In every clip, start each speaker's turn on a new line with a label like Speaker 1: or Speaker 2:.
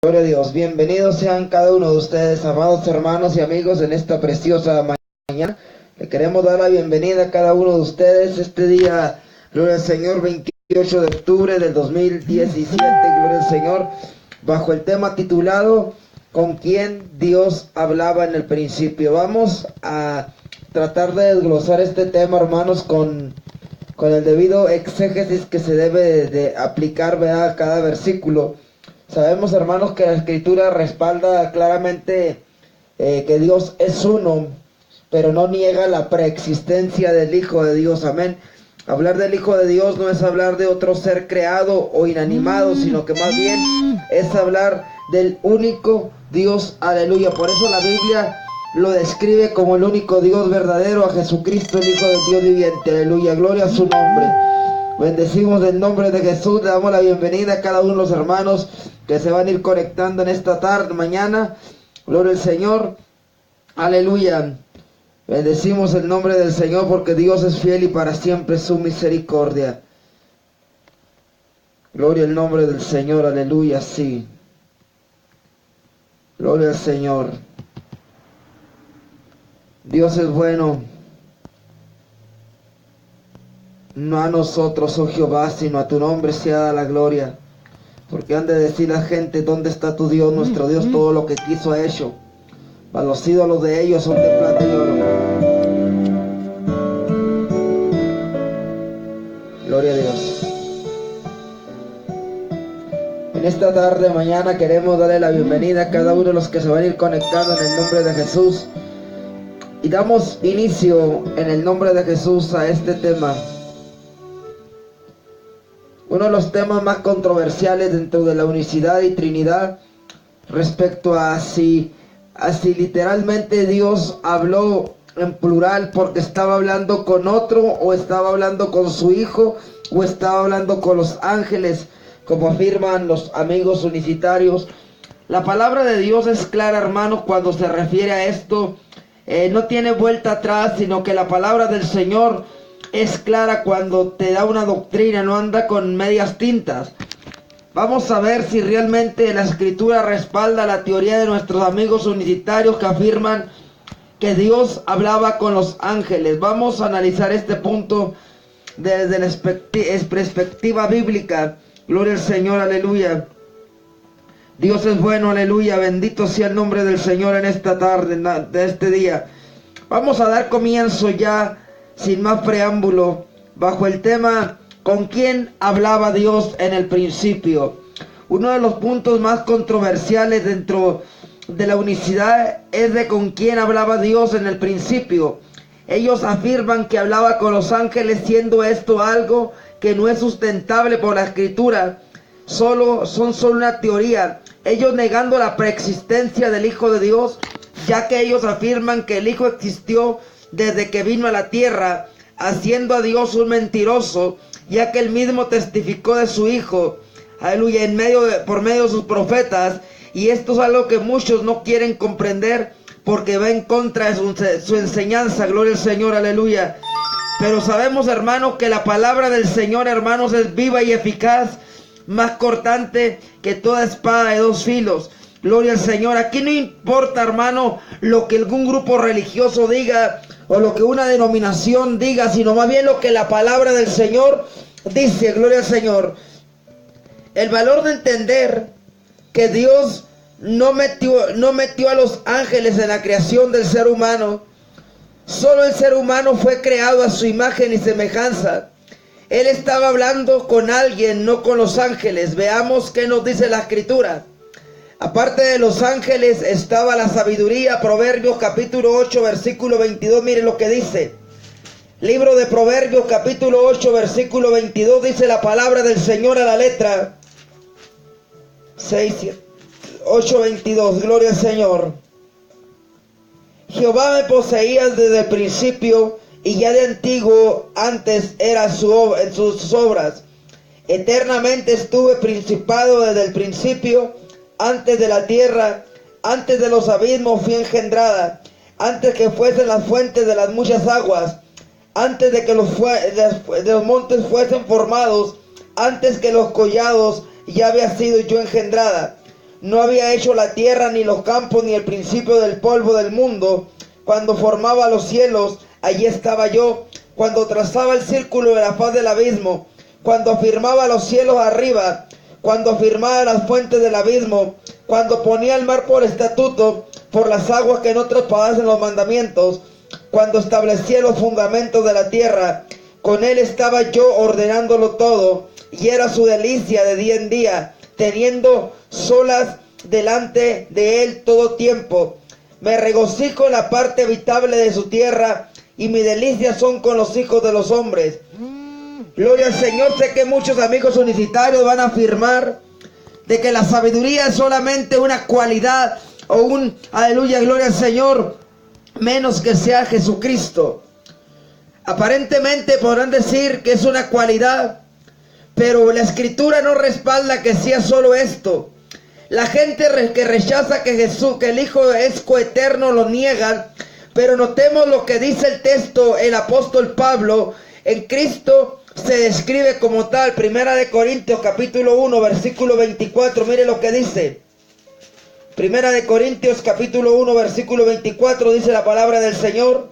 Speaker 1: Gloria a Dios, bienvenidos sean cada uno de ustedes, amados hermanos y amigos, en esta preciosa mañana. Le queremos dar la bienvenida a cada uno de ustedes este día, gloria al Señor, 28 de octubre del 2017, gloria al Señor, bajo el tema titulado ¿Con quién Dios hablaba en el principio? Vamos a tratar de desglosar este tema, hermanos, con el debido exégesis que se debe de aplicar, ¿verdad?, a cada versículo. Sabemos, hermanos, que la Escritura respalda claramente que Dios es uno, pero no niega la preexistencia del Hijo de Dios. Amén. Hablar del Hijo de Dios no es hablar de otro ser creado o inanimado, sino que más bien es hablar del único Dios. Aleluya. Por eso la Biblia lo describe como el único Dios verdadero, a Jesucristo, el Hijo del Dios viviente. Aleluya. Gloria a su nombre. Bendecimos el nombre de Jesús. Le damos la bienvenida a cada uno de los hermanos que se van a ir conectando en esta tarde, mañana. Gloria al Señor. Aleluya. Bendecimos el nombre del Señor porque Dios es fiel y para siempre su misericordia. Gloria al nombre del Señor. Aleluya. Sí. Gloria al Señor. Dios es bueno. No a nosotros, oh Jehová, sino a tu nombre sea dada la gloria. Porque han de decir la gente, ¿dónde está tu Dios? Nuestro Dios todo lo que quiso ha hecho. Mas los ídolos de ellos son de plata y oro. Gloria a Dios. En esta tarde, mañana, queremos darle la bienvenida a cada uno de los que se van a ir conectando en el nombre de Jesús. Y damos inicio en el nombre de Jesús a este tema. Uno de los temas más controversiales dentro de la unicidad y Trinidad respecto a si literalmente Dios habló en plural porque estaba hablando con otro, o estaba hablando con su Hijo, o estaba hablando con los ángeles, como afirman los amigos unicitarios. La palabra de Dios es clara, hermanos, cuando se refiere a esto. No tiene vuelta atrás, sino que la palabra del Señor es clara cuando te da una doctrina, no anda con medias tintas. Vamos a ver si realmente la Escritura respalda la teoría de nuestros amigos unicitarios que afirman que Dios hablaba con los ángeles. Vamos a analizar este punto desde la perspectiva bíblica. Gloria al Señor, aleluya. Dios es bueno, aleluya. Bendito sea el nombre del Señor en esta tarde, de este día. Vamos a dar comienzo ya, sin más preámbulo, bajo el tema ¿con quién hablaba Dios en el principio? Uno de los puntos más controversiales dentro de la unicidad es de con quién hablaba Dios en el principio. Ellos afirman que hablaba con los ángeles, siendo esto algo que no es sustentable por la Escritura. Son solo una teoría. Ellos negando la preexistencia del Hijo de Dios, ya que ellos afirman que el Hijo existió desde que vino a la tierra, haciendo a Dios un mentiroso, ya que él mismo testificó de su Hijo, aleluya, por medio de sus profetas. Y esto es algo que muchos no quieren comprender porque va en contra de su enseñanza. Gloria al Señor, aleluya. Pero sabemos, hermanos, que la palabra del Señor, hermanos, es viva y eficaz, más cortante que toda espada de dos filos. Gloria al Señor. Aquí no importa, hermano, lo que algún grupo religioso diga o lo que una denominación diga, sino más bien lo que la palabra del Señor dice. Gloria al Señor. El valor de entender que Dios no metió a los ángeles en la creación del ser humano. Solo el ser humano fue creado a su imagen y semejanza. Él estaba hablando con alguien, no con los ángeles. Veamos qué nos dice la Escritura. Aparte de los ángeles estaba la sabiduría. Proverbios capítulo 8 versículo 22. Miren lo que dice. Libro de Proverbios capítulo 8 versículo 22. Dice la palabra del Señor a la letra 8:22. Gloria al Señor. Jehová me poseía desde el principio, y ya de antiguo antes era en sus obras. Eternamente estuve principado desde el principio, antes de la tierra, antes de los abismos fui engendrada, antes que fuesen las fuentes de las muchas aguas, antes de que los montes fuesen formados, antes que los collados ya había sido yo engendrada. no había hecho la tierra, ni los campos, ni el principio del polvo del mundo. Cuando formaba los cielos, allí estaba yo. Cuando trazaba el círculo de la faz del abismo, cuando afirmaba los cielos arriba, cuando afirmaba las fuentes del abismo, cuando ponía el mar por estatuto, por las aguas que no traspasasen los mandamientos, cuando establecía los fundamentos de la tierra, con él estaba yo ordenándolo todo, y era su delicia de día en día, teniendo solas delante de él todo tiempo. Me regocijo en la parte habitable de su tierra, y mi delicia son con los hijos de los hombres. Gloria al Señor. Sé que muchos amigos unicitarios van a afirmar de que la sabiduría es solamente una cualidad o un, aleluya, gloria al Señor, menos que sea Jesucristo. Aparentemente podrán decir que es una cualidad, pero la Escritura no respalda que sea solo esto. La gente que rechaza que Jesús, que el Hijo es coeterno, lo niegan. Pero notemos lo que dice el texto, el apóstol Pablo. En Cristo se describe como tal. Primera de Corintios capítulo 1 versículo 24. Mire lo que dice. Primera de Corintios capítulo 1 versículo 24 dice la palabra del Señor.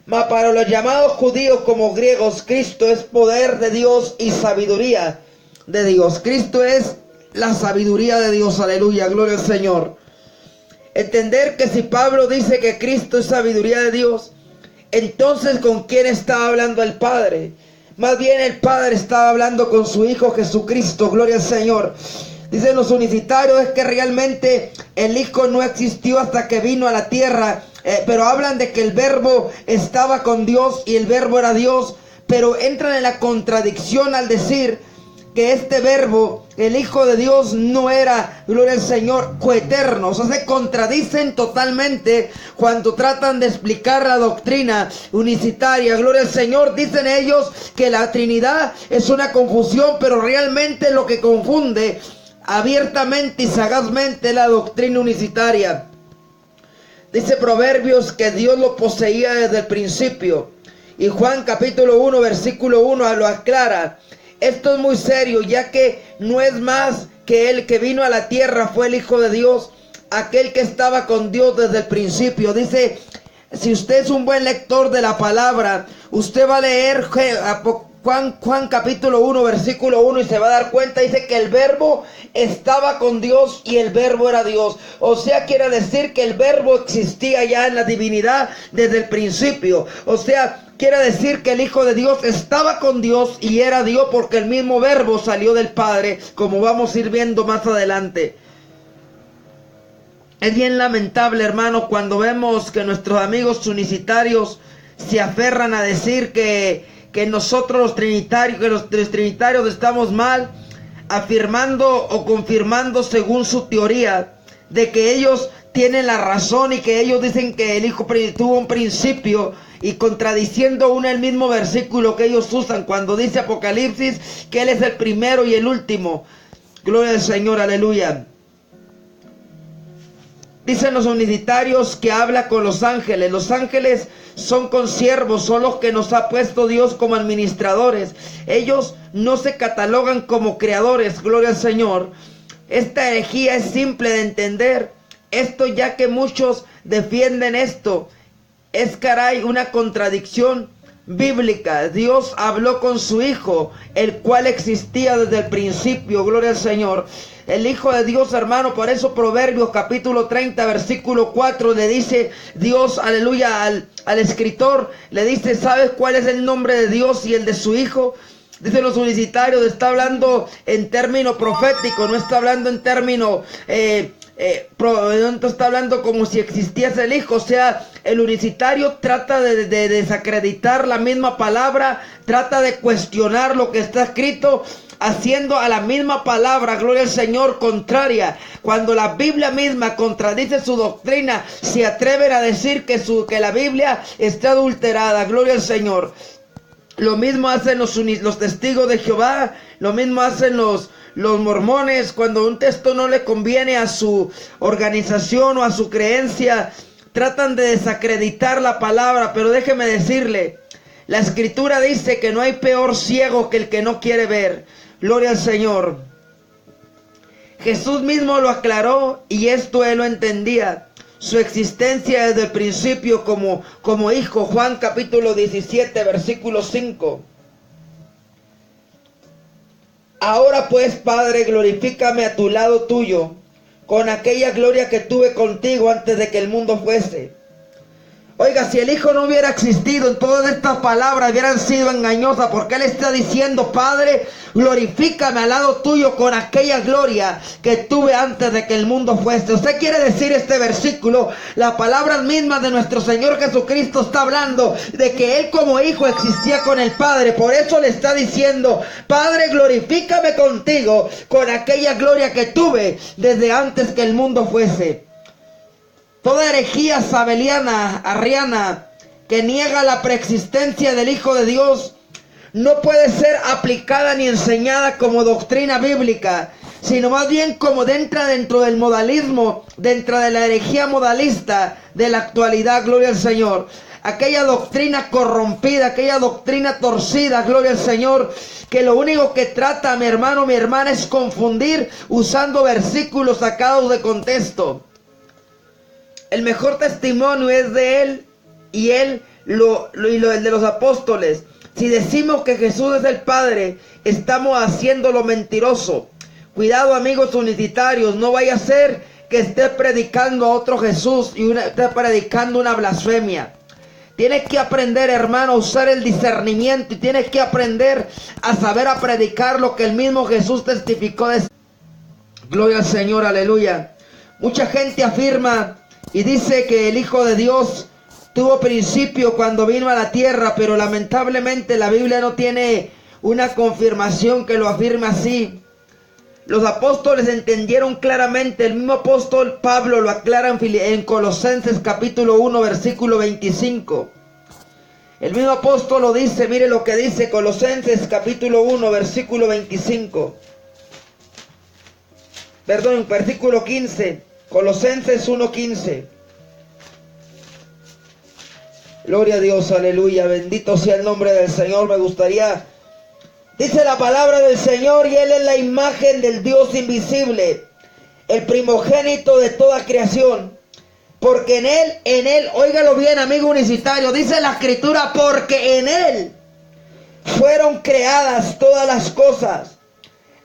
Speaker 1: Mas para los llamados judíos como griegos, Cristo es poder de Dios y sabiduría de Dios. Cristo es la sabiduría de Dios. Aleluya, gloria al Señor. Entender que si Pablo dice que Cristo es sabiduría de Dios, entonces ¿con quién estaba hablando el Padre? Más bien el Padre estaba hablando con su Hijo Jesucristo. Gloria al Señor. Dicen los unicitarios es que realmente el Hijo no existió hasta que vino a la tierra, pero hablan de que el Verbo estaba con Dios y el Verbo era Dios, pero entran en la contradicción al decir que este Verbo, el Hijo de Dios, no era, gloria al Señor, coeterno. O sea, se contradicen totalmente cuando tratan de explicar la doctrina unicitaria. Gloria al Señor. Dicen ellos que la Trinidad es una confusión, pero realmente lo que confunde abiertamente y sagazmente la doctrina unicitaria. Dice Proverbios que Dios lo poseía desde el principio. Y Juan capítulo 1 versículo 1 lo aclara. Esto es muy serio, ya que no es más que el que vino a la tierra fue el Hijo de Dios, aquel que estaba con Dios desde el principio. Dice, si usted es un buen lector de la palabra, usted va a leer Juan capítulo 1 versículo 1 y se va a dar cuenta, dice que el Verbo estaba con Dios y el Verbo era Dios. O sea, quiere decir que el Verbo existía ya en la divinidad desde el principio. O sea, quiere decir que el Hijo de Dios estaba con Dios y era Dios porque el mismo Verbo salió del Padre, como vamos a ir viendo más adelante. Es bien lamentable, hermano, cuando vemos que nuestros amigos unicitarios se aferran a decir que nosotros los trinitarios estamos mal, afirmando o confirmando según su teoría de que ellos tienen la razón y que ellos dicen que el Hijo tuvo un principio, y contradiciendo el mismo versículo que ellos usan cuando dice Apocalipsis que Él es el primero y el último. Gloria al Señor, aleluya. Dicen los unicitarios que habla con los ángeles. Los ángeles son consiervos, son los que nos ha puesto Dios como administradores. Ellos no se catalogan como creadores, gloria al Señor. Esta herejía es simple de entender. Esto, ya que muchos defienden esto, es caray una contradicción bíblica. Dios habló con su Hijo, el cual existía desde el principio, gloria al Señor. El Hijo de Dios, hermano, por eso Proverbios capítulo 30 versículo 4 le dice Dios, aleluya, al escritor, le dice, ¿sabes cuál es el nombre de Dios y el de su Hijo? Dicen los unicitarios, está hablando en término profético, no está hablando en término no está hablando como si existiese el Hijo. O sea, el unicitario trata de desacreditar la misma palabra, trata de cuestionar lo que está escrito, haciendo a la misma palabra, gloria al Señor, contraria. Cuando la Biblia misma contradice su doctrina, se atreven a decir que la Biblia está adulterada, gloria al Señor. Lo mismo hacen los testigos de Jehová, lo mismo hacen los mormones. Cuando un texto no le conviene a su organización o a su creencia, tratan de desacreditar la palabra. Pero déjeme decirle, la Escritura dice que no hay peor ciego que el que no quiere ver. Gloria al Señor. Jesús mismo lo aclaró y esto él lo entendía. Su existencia desde el principio como hijo. Juan capítulo 17, versículo 5. Ahora pues, Padre, glorifícame a tu lado tuyo, con aquella gloria que tuve contigo antes de que el mundo fuese. Oiga, si el Hijo no hubiera existido, en todas estas palabras hubieran sido engañosas, porque Él está diciendo, Padre, glorifícame al lado tuyo con aquella gloria que tuve antes de que el mundo fuese. Usted quiere decir este versículo, las palabras mismas de nuestro Señor Jesucristo está hablando de que Él como Hijo existía con el Padre. Por eso le está diciendo, Padre, glorifícame contigo con aquella gloria que tuve desde antes que el mundo fuese. Toda herejía sabeliana, arriana, que niega la preexistencia del Hijo de Dios, no puede ser aplicada ni enseñada como doctrina bíblica, sino más bien como dentro del modalismo, dentro de la herejía modalista de la actualidad, gloria al Señor. Aquella doctrina corrompida, aquella doctrina torcida, gloria al Señor, que lo único que trata, mi hermano, mi hermana, es confundir usando versículos sacados de contexto. El mejor testimonio es de Él y el de los apóstoles. Si decimos que Jesús es el Padre, estamos haciéndolo mentiroso. Cuidado, amigos universitarios, no vaya a ser que esté predicando a otro Jesús y esté predicando una blasfemia. Tienes que aprender, hermano, a usar el discernimiento y tienes que aprender a saber a predicar lo que el mismo Jesús testificó de. Gloria al Señor, aleluya. Mucha gente afirma y dice que el Hijo de Dios tuvo principio cuando vino a la tierra, pero lamentablemente la Biblia no tiene una confirmación que lo afirme así. Los apóstoles entendieron claramente, el mismo apóstol Pablo lo aclara en Colosenses capítulo 1, versículo 25. El mismo apóstol lo dice, mire lo que dice Colosenses capítulo 1, versículo 25. Perdón, versículo 15. Colosenses 1:15. Gloria a Dios, aleluya, bendito sea el nombre del Señor. Me gustaría, dice la palabra del Señor, y Él es la imagen del Dios invisible, el primogénito de toda creación, porque en Él, óigalo bien, amigo universitario, dice la Escritura, porque en Él fueron creadas todas las cosas,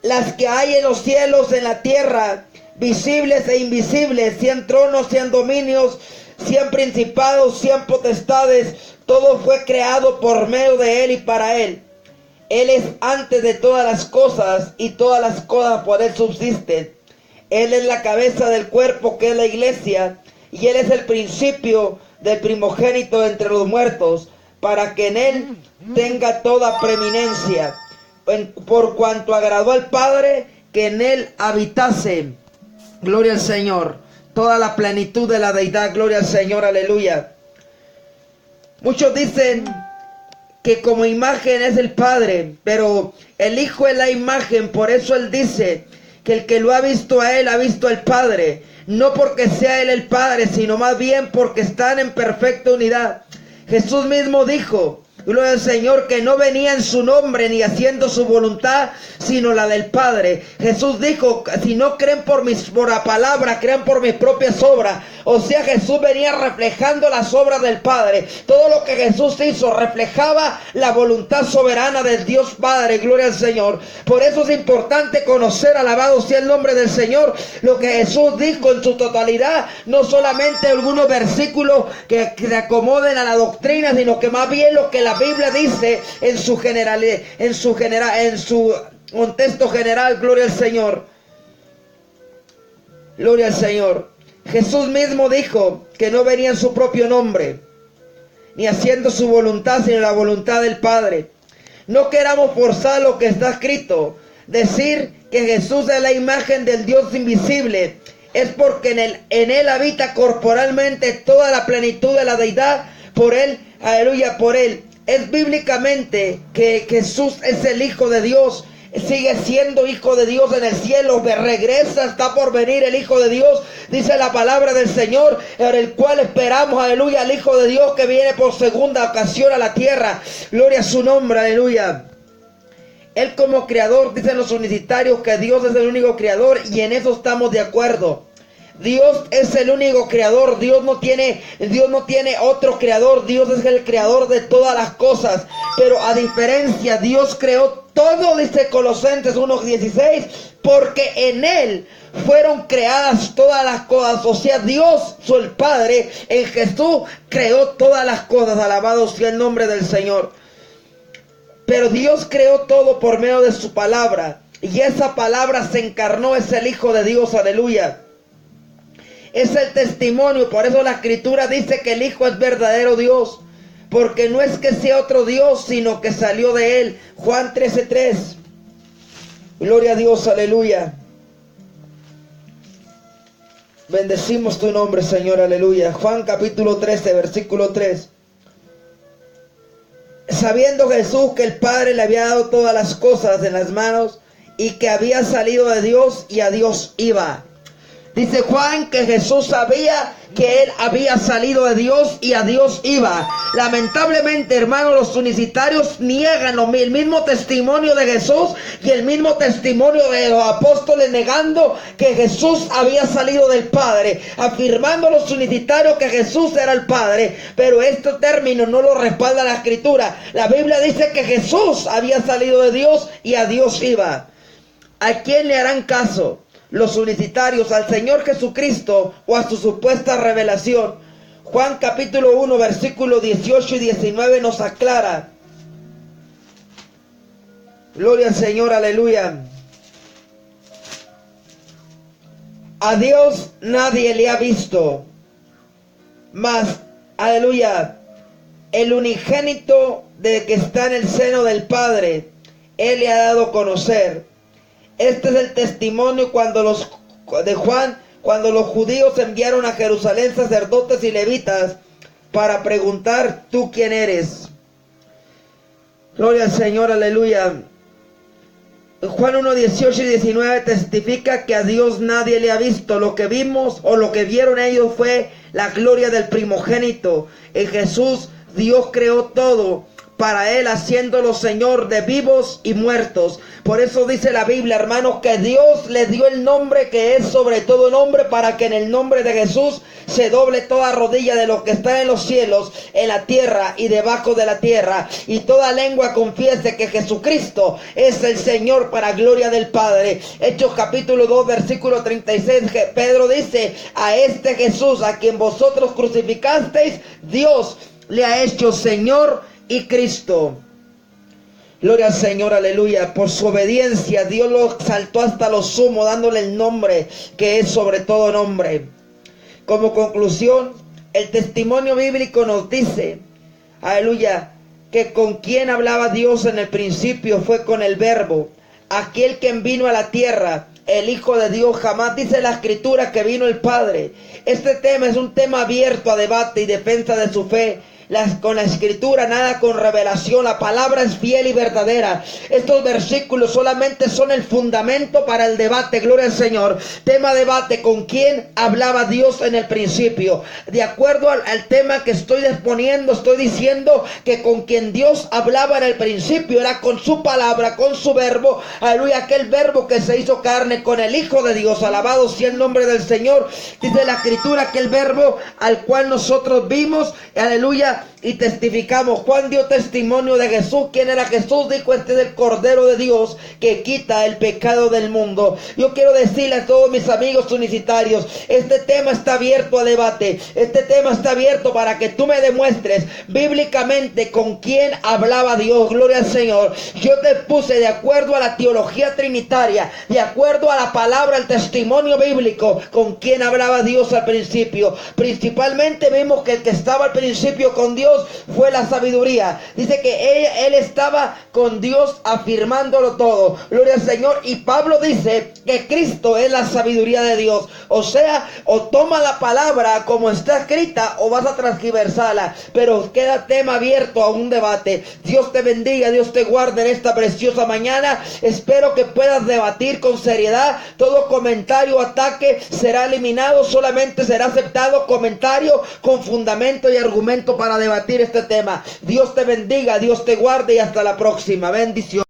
Speaker 1: las que hay en los cielos, en la tierra, visibles e invisibles, sean tronos, sean dominios, sean principados, sean potestades, todo fue creado por medio de Él y para Él. Él es antes de todas las cosas y todas las cosas por Él subsisten. Él es la cabeza del cuerpo que es la iglesia y Él es el principio del primogénito entre los muertos, para que en Él tenga toda preeminencia, por cuanto agradó al Padre que en Él habitase. Gloria al Señor. Toda la plenitud de la deidad. Gloria al Señor. Aleluya. Muchos dicen que como imagen es el Padre, pero el Hijo es la imagen. Por eso Él dice que el que lo ha visto a Él ha visto al Padre. No porque sea Él el Padre, sino más bien porque están en perfecta unidad. Jesús mismo dijo, gloria al Señor, que no venía en su nombre ni haciendo su voluntad, sino la del Padre. Jesús dijo, si no creen por la palabra, crean por mis propias obras. O sea, Jesús venía reflejando las obras del Padre. Todo lo que Jesús hizo reflejaba la voluntad soberana del Dios Padre. Gloria al Señor. Por eso es importante conocer, alabado sea el nombre del Señor, lo que Jesús dijo en su totalidad. No solamente algunos versículos que se acomoden a la doctrina, sino que más bien lo que la Biblia dice en su contexto general. Gloria al Señor. Gloria al Señor. Jesús mismo dijo que no venía en su propio nombre, ni haciendo su voluntad, sino la voluntad del Padre. No queramos forzar lo que está escrito. Decir que Jesús es la imagen del Dios invisible es porque en él habita corporalmente toda la plenitud de la deidad. Por Él, aleluya, por Él. Es bíblicamente que Jesús es el Hijo de Dios. Sigue siendo Hijo de Dios en el cielo. Regresa, está por venir el Hijo de Dios. Dice la palabra del Señor, en el cual esperamos, aleluya, al Hijo de Dios que viene por segunda ocasión a la tierra. Gloria a su nombre, aleluya. Él como creador, dicen los unicitarios que Dios es el único creador, y en eso estamos de acuerdo. Dios es el único creador. Dios no tiene otro creador. Dios es el creador de todas las cosas. Pero a diferencia, Dios creó todo, dice Colosenses 1:16, porque en Él fueron creadas todas las cosas. O sea, Dios, el Padre, en Jesús creó todas las cosas. Alabado sea el nombre del Señor. Pero Dios creó todo por medio de su palabra. Y esa palabra se encarnó, es el Hijo de Dios, aleluya. Es el testimonio, por eso la Escritura dice que el Hijo es verdadero Dios. Porque no es que sea otro Dios, sino que salió de Él. Juan 13:3. Gloria a Dios, aleluya. Bendecimos tu nombre, Señor, aleluya. Juan capítulo 13, versículo 3. Sabiendo Jesús que el Padre le había dado todas las cosas en las manos y que había salido de Dios y a Dios iba. Dice Juan que Jesús sabía que Él había salido de Dios y a Dios iba. Lamentablemente, hermanos, los unicitarios niegan el mismo testimonio de Jesús y el mismo testimonio de los apóstoles, negando que Jesús había salido del Padre, afirmando los unicitarios que Jesús era el Padre. Pero este término no lo respalda la Escritura. La Biblia dice que Jesús había salido de Dios y a Dios iba. ¿A quién le harán caso los unicitarios? ¿Al Señor Jesucristo o a su supuesta revelación? Juan capítulo 1, versículos 18 y 19 nos aclara. Gloria al Señor, aleluya. A Dios nadie le ha visto, mas, aleluya, el unigénito de que está en el seno del Padre, Él le ha dado a conocer. Este es el testimonio de Juan, cuando los judíos enviaron a Jerusalén sacerdotes y levitas para preguntar: ¿tú quién eres? Gloria al Señor, aleluya. Juan 1, 18 y 19 testifica que a Dios nadie le ha visto. Lo que vimos o lo que vieron ellos fue la gloria del primogénito. En Jesús Dios creó todo para Él, haciéndolo Señor de vivos y muertos. Por eso dice la Biblia, hermanos, que Dios le dio el nombre que es sobre todo nombre, para que en el nombre de Jesús se doble toda rodilla de los que están en los cielos, en la tierra y debajo de la tierra, y toda lengua confiese que Jesucristo es el Señor, para gloria del Padre. Hechos capítulo 2, versículo 36, Pedro dice: a este Jesús a quien vosotros crucificasteis, Dios le ha hecho Señor y Cristo. Gloria al Señor, aleluya. Por su obediencia Dios lo exaltó hasta lo sumo, dándole el nombre que es sobre todo nombre. Como conclusión, el testimonio bíblico nos dice, aleluya, que con quien hablaba Dios en el principio fue con el Verbo, aquel que vino a la tierra, el Hijo de Dios. Jamás dice la Escritura que vino el Padre. Este tema es un tema abierto a debate y defensa de su fe. Con la Escritura, nada con revelación. La palabra es fiel y verdadera. Estos versículos solamente son el fundamento para el debate. Gloria al Señor. Tema debate: ¿con quién hablaba Dios en el principio? De acuerdo al tema que estoy exponiendo, estoy diciendo que con quien Dios hablaba en el principio era con su palabra, con su verbo. Aleluya, aquel verbo que se hizo carne, con el Hijo de Dios. Alabado sea el nombre del Señor. Dice la Escritura que el verbo al cual nosotros vimos, aleluya, y testificamos. Juan dio testimonio de Jesús. ¿Quién era Jesús? Dijo: este es el Cordero de Dios que quita el pecado del mundo. Yo quiero decirle a todos mis amigos unicitarios, este tema está abierto a debate. Este tema está abierto para que tú me demuestres bíblicamente con quién hablaba Dios. Gloria al Señor. Yo te puse de acuerdo a la teología trinitaria, de acuerdo a la palabra, el testimonio bíblico, con quién hablaba Dios al principio. Principalmente vimos que el que estaba al principio con Dios fue la sabiduría. Dice que él estaba con Dios afirmándolo todo. Gloria al Señor. Y Pablo dice que Cristo es la sabiduría de Dios. O sea, o toma la palabra como está escrita o vas a transgiversarla. Pero queda tema abierto a un debate. Dios te bendiga, Dios te guarde en esta preciosa mañana. Espero que puedas debatir con seriedad. Todo comentario o ataque será eliminado. Solamente será aceptado comentario con fundamento y argumento para debatir este tema. Dios te bendiga, Dios te guarde y hasta la próxima. Bendición.